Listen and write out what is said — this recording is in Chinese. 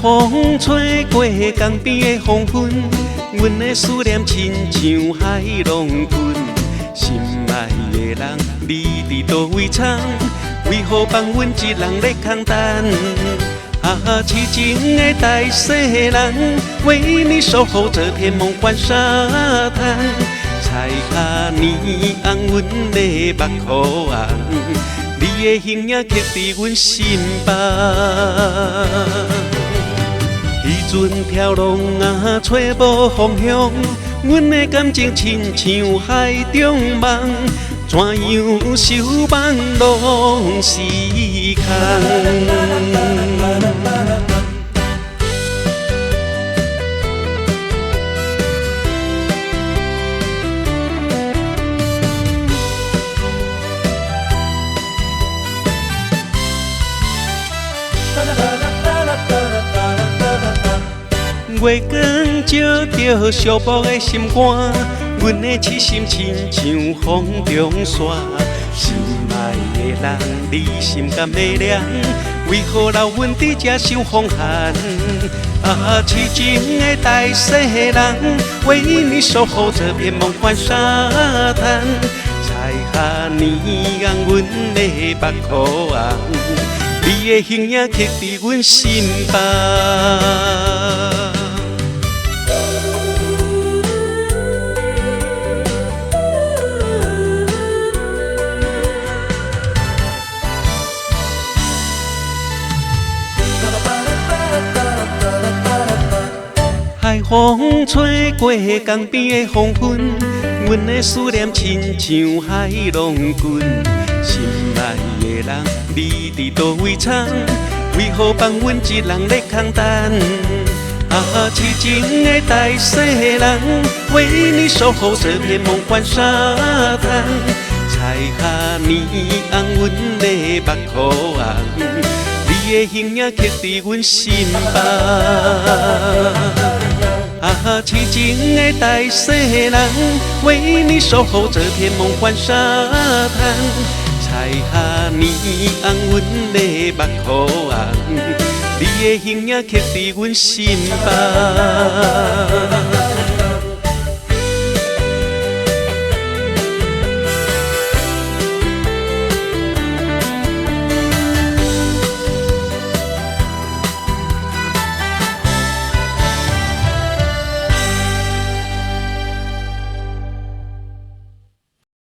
风吹过江边的黄昏，阮的思念亲像海浪滚。心爱的人，你伫倒位藏？为何放阮一人咧空等？痴情的大西人，为你守候着天梦幻沙滩。彩霞年红，阮的目眶红，你的形影刻伫阮心房。迄阵飘浪找无方向，阮的感情亲像海中梦，怎样收网拢是空。月光照着寂寞的心肝，阮的痴心亲像风中沙。心爱的人，你心甘会凉？为何留阮伫这受风寒？痴情的大西人，为你守候着片梦幻沙滩。彩霞年红，阮的目眶红，你的形影刻伫阮心房。海风吹过江边的黄昏，阮的思念亲像海浪滚。心爱的人，你伫倒位藏？为何放阮一人咧空等？痴情的大西人，为你守候着片梦幻沙滩。彩霞年红，阮的目眶红，你的形影刻伫阮心房。痴情的大西人，为你守候着天梦幻沙滩。彩霞年红，阮的目眶红，你的形影刻伫阮心房。